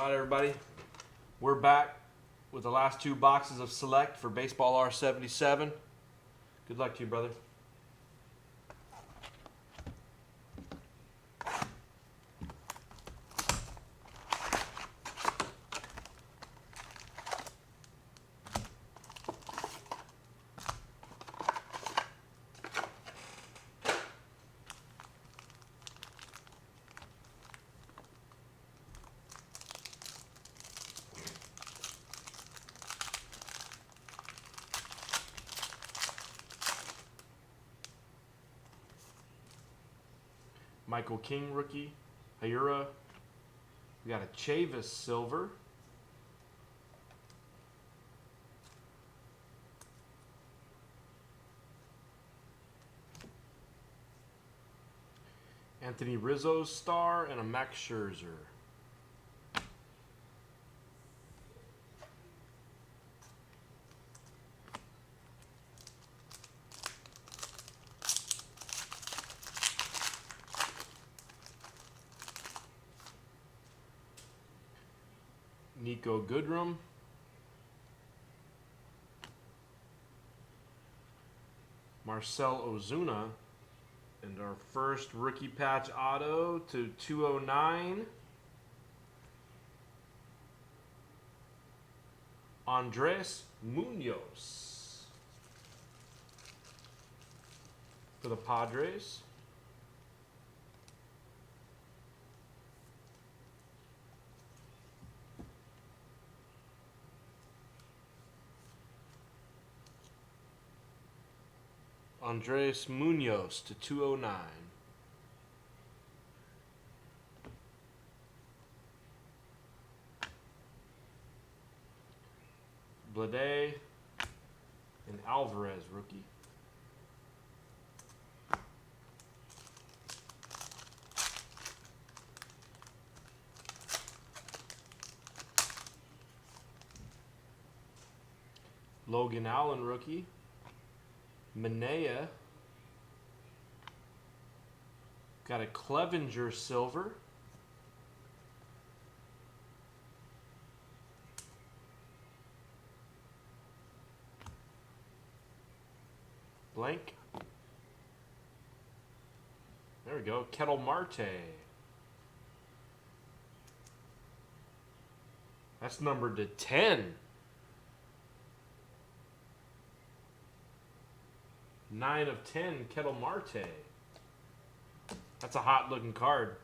All right, everybody. We're back with the last two boxes of Select for baseballr77. Good luck to you, brother. Michael King rookie, Hayura. We got a Chavis silver. Anthony Rizzo star and a Max Scherzer. Nico Goodrum. Marcell Ozuna. And our first rookie patch auto to 209. Andres Munoz for the Padres. Andres Munoz to 209. Blade and Alvarez rookie. Logan Allen rookie. Manea. Got a Clevenger silver. Blank. There we go. Kettle Marte. That's numbered to 10. 9 of 10, Kettle Marte. That's a hot looking card.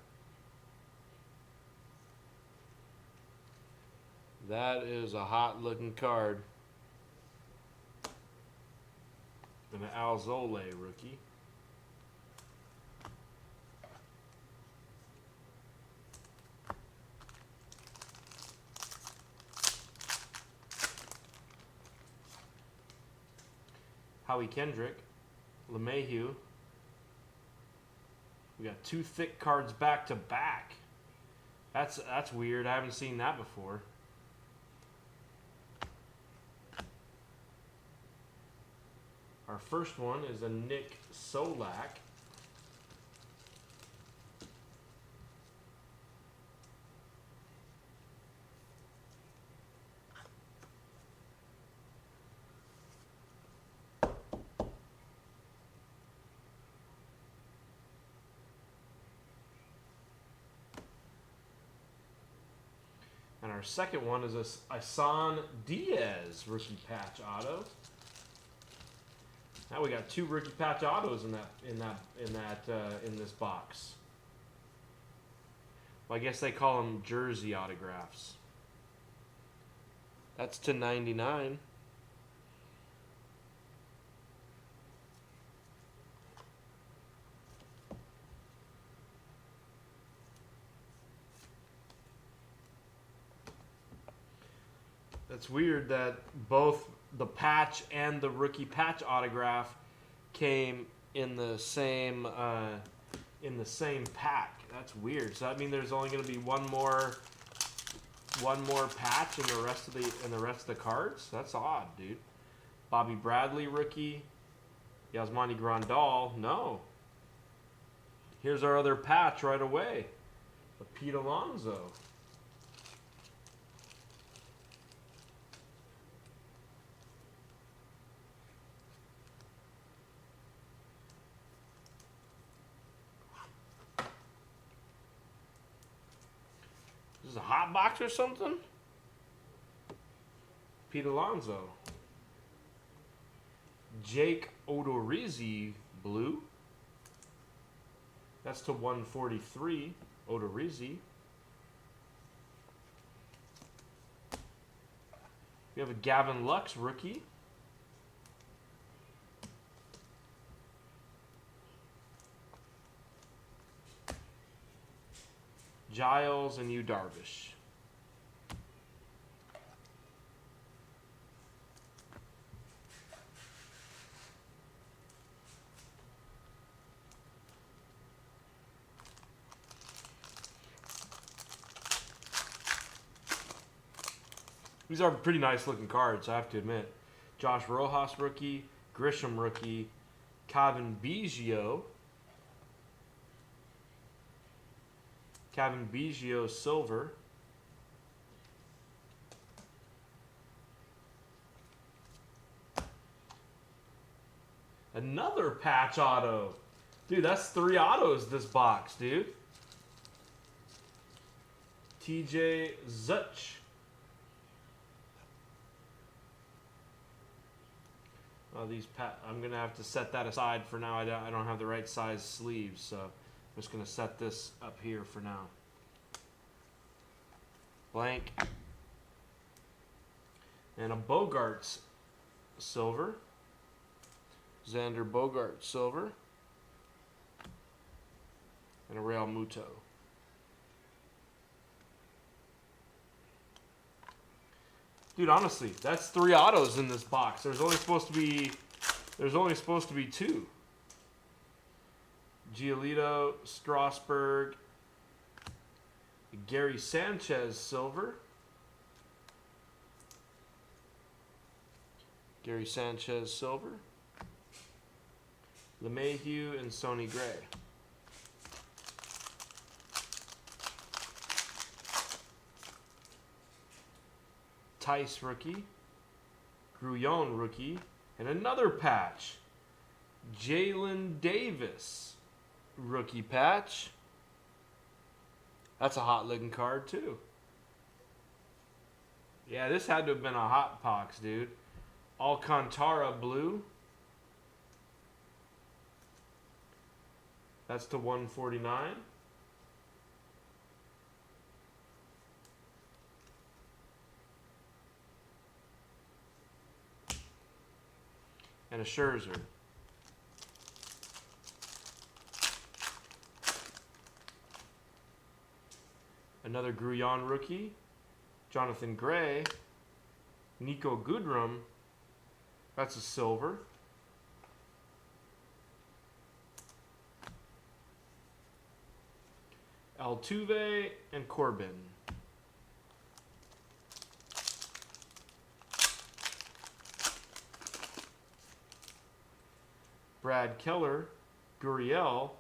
That is a hot looking card. And an Alzole rookie. Howie Kendrick. LeMahieu. We got two thick cards back to back. That's weird. I haven't seen that before. Our first one is a Nick Solak. And our second one is a Isan Diaz rookie patch auto. Now we got two rookie patch autos in this box. Well, I guess they call them jersey autographs. That's to 99. It's weird that both the patch and the rookie patch autograph came in the same pack. That's weird. So that means there's only going to be one more patch in the rest of the cards. That's odd, dude. Bobby Bradley rookie. Yasmani Grandal. No. Here's our other patch right away. Pete Alonso. This is a hot box or something? Pete Alonso. Jake Odorizzi blue. That's to 143. Odorizzi. We have a Gavin Lux rookie. Giles and Yu Darvish. These are pretty nice looking cards, I have to admit. Josh Rojas rookie, Grisham rookie, Kevin Biggio. Kevin Biggio silver. Another patch auto. Dude, that's 3 autos this box, dude. TJ Zutch. Oh, I'm gonna have to set that aside for now. I don't have the right size sleeves, so I'm just gonna set this up here for now. Blank. And a Bogarts silver. Xander Bogaerts silver. And a Real Muto. Dude, honestly, that's 3 autos in this box. There's only supposed to be 2. Giolito, Strasburg, Gary Sanchez silver. Gary Sanchez silver. LeMahieu and Sonny Gray. Tice rookie, Grullon rookie, and another patch. Jalen Davis rookie patch. That's a hot looking card too. Yeah, this had to have been a hot box, dude. Alcantara blue. That's to 149. And a Scherzer. Another Grullon rookie. Jonathan Gray. Nico Goodrum. That's a silver. Altuve and Corbin. Brad Keller, Gurriel,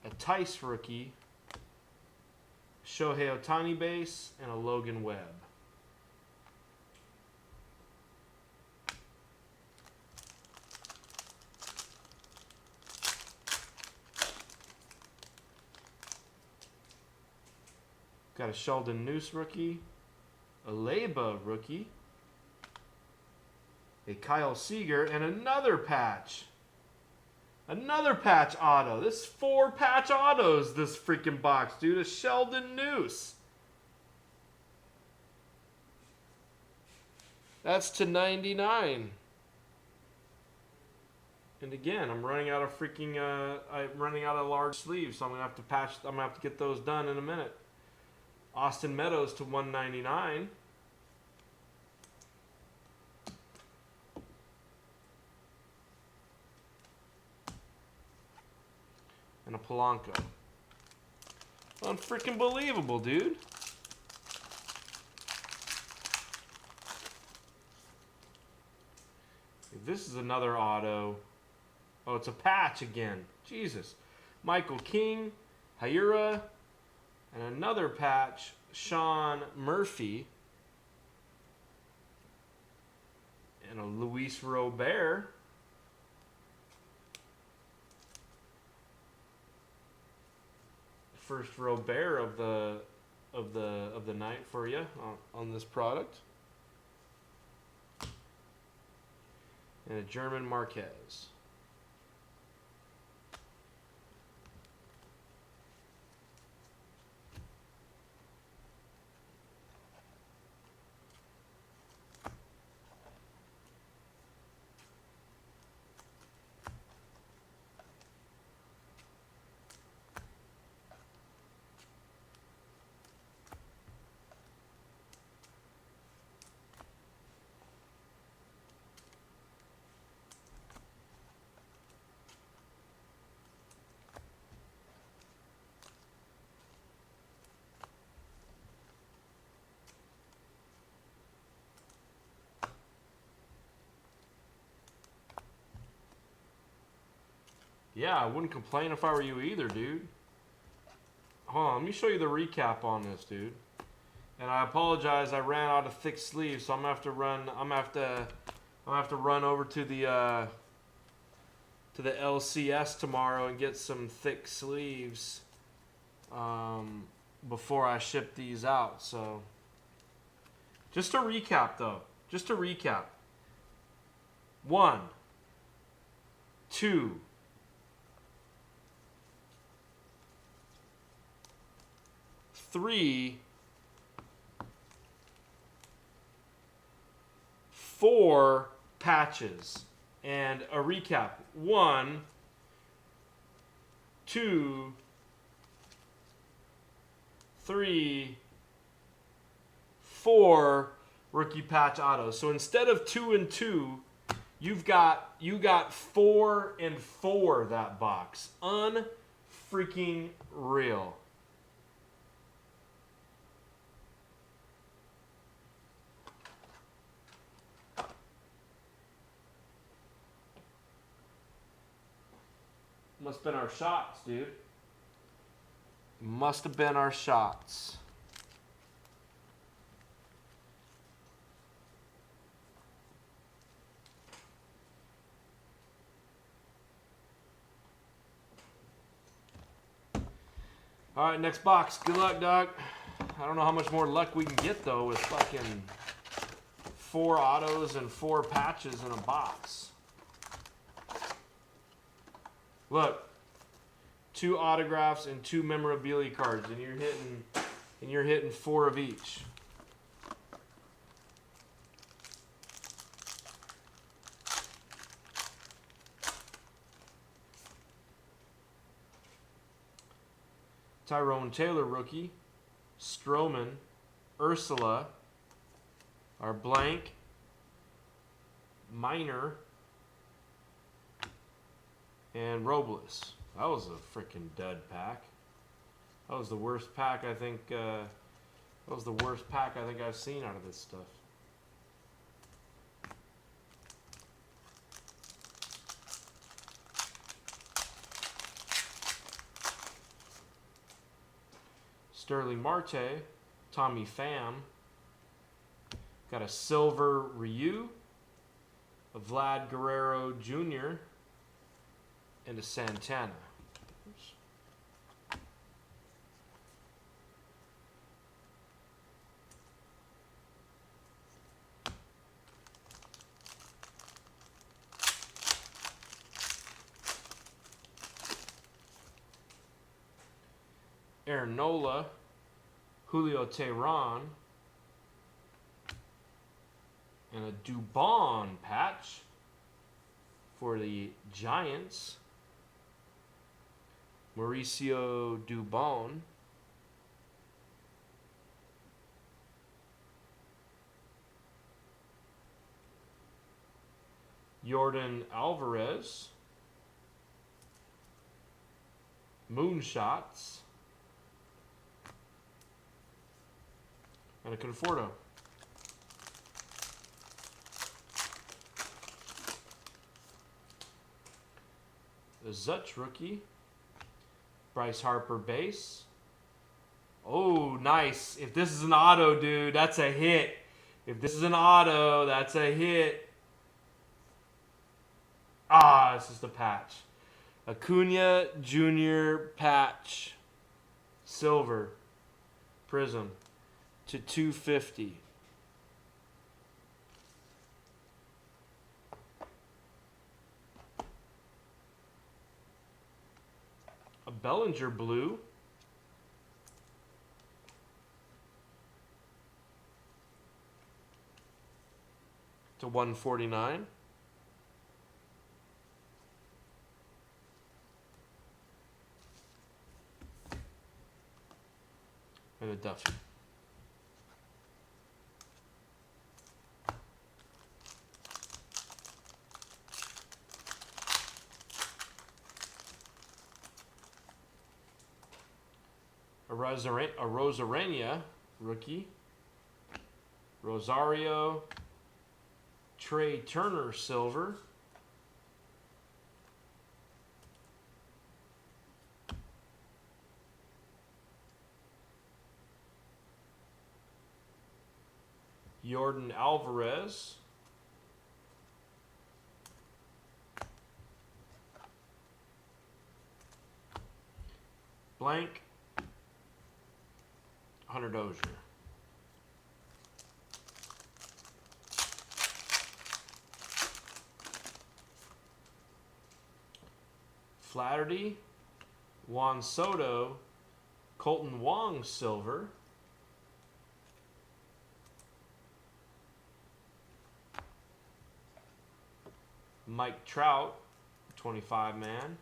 a Tice rookie, Shohei Ohtani base, and a Logan Webb. Got a Sheldon Noose rookie, a Leba rookie, a Kyle Seager, and another patch. Another patch auto. This is 4 patch autos, this freaking box, dude. A Sheldon Noose. That's to 99. And again, I'm running out of freaking, I'm running out of large sleeves, so I'm gonna have to get those done in a minute. Austin Meadows to 199. And a Polanco. Unfreaking believable, dude. This is another auto. Oh, it's a patch again. Jesus. Michael King, Hayura, and another patch, Sean Murphy. And a Luis Robert. First Robert of the of the night for you on this product. And a German Marquez. Yeah, I wouldn't complain if I were you either, dude. Hold on, let me show you the recap on this, dude. And I apologize, I ran out of thick sleeves, so I'm gonna have to run. I'm gonna have to run over to the LCS tomorrow and get some thick sleeves before I ship these out. So, just to recap, though. Just to recap. 1, 2. 3, 4 patches. And a recap. 1, 2, 3, 4 rookie patch autos. So instead of 2 and 2, you got 4 and 4 that box. Unfreaking real. Must have been our shots, dude. Must have been our shots. All right, next box. Good luck, dog. I don't know how much more luck we can get, though, with fucking 4 autos and 4 patches in a box. Look, 2 autographs and 2 memorabilia cards, and you're hitting 4 of each. Tyrone Taylor rookie, Stroman, Ursula, our blank, Minor, and Robles. That was a freaking dud pack. That was the worst pack I think. That was the worst pack I think I've seen out of this stuff. Sterling Marte, Tommy Pham. Got a silver Ryu, a Vlad Guerrero Jr., and a Santana. Oops. Aaron Nola, Julio Teheran, and a Dubon patch for the Giants. Mauricio Dubon. Jordan Alvarez. Moonshots. And a Conforto. The Zutch rookie. Bryce Harper base. Oh, nice. If this is an auto, dude, that's a hit. If this is an auto, that's a hit. Ah, it's just a patch. Acuna Jr. patch. Silver. Prism to 250. A Bellinger blue to 149. And a Duffy. A Rosarena rookie. Rosario. Trey Turner silver. Jordan Alvarez. Blank. Hunter Dozier. Flaherty. Juan Soto. Colton Wong silver. Mike Trout, 25 man.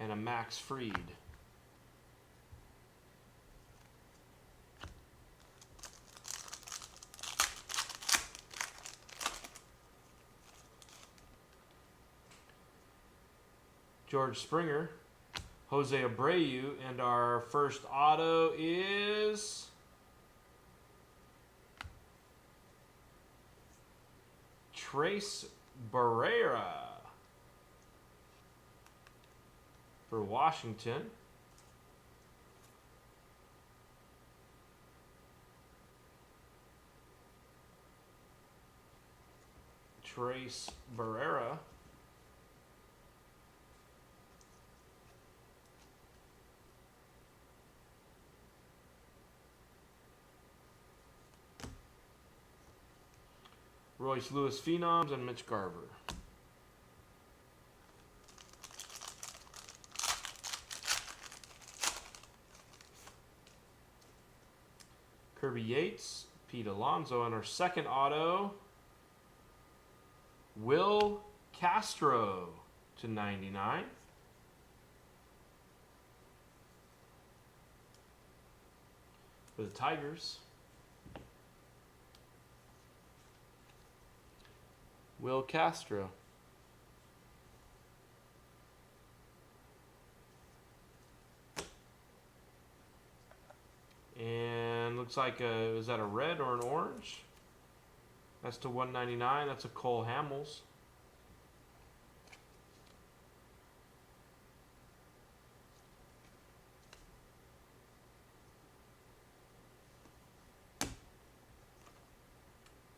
And a Max Fried. George Springer, Jose Abreu, and our first auto is Trace Barrera for Washington. Trace Barrera. Royce Lewis Phenoms and Mitch Garver. Kirby Yates, Pete Alonso, and our second auto, Will Castro to 99. For the Tigers. Will Castro. And looks like is that a red or an orange? That's to 199. That's a Cole Hamels.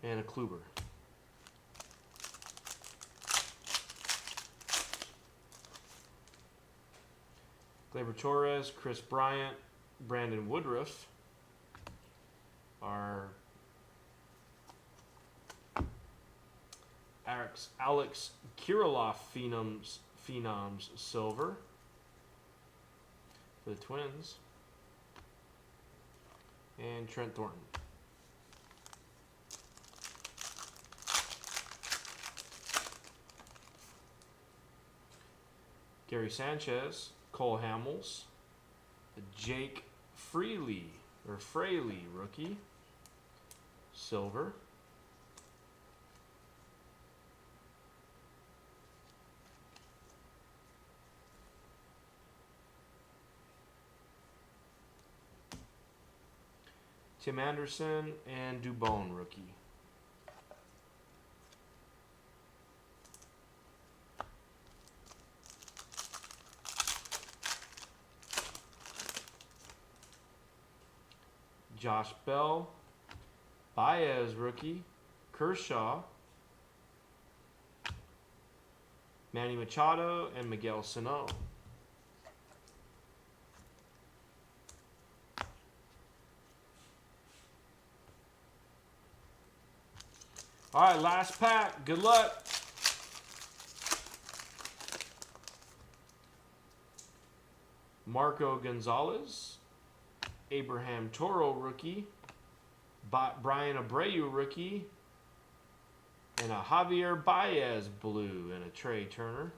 And a Kluber. Gleyber Torres, Chris Bryant, Brandon Woodruff. Our Alex Kirilloff Phenoms silver for the Twins. And Trent Thornton. Gary Sanchez, Cole Hamels, Jake Fraley rookie, silver. Tim Anderson and Dubon rookie. Josh Bell, Baez rookie, Kershaw, Manny Machado, and Miguel Sano. All right, last pack. Good luck. Marco Gonzalez, Abraham Toro rookie, Brian Abreu rookie, and a Javier Baez blue and a Trey Turner.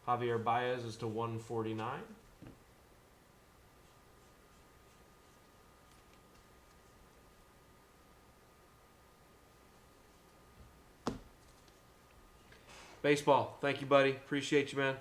Javier Baez is to 149. Baseball. Thank you, buddy. Appreciate you, man.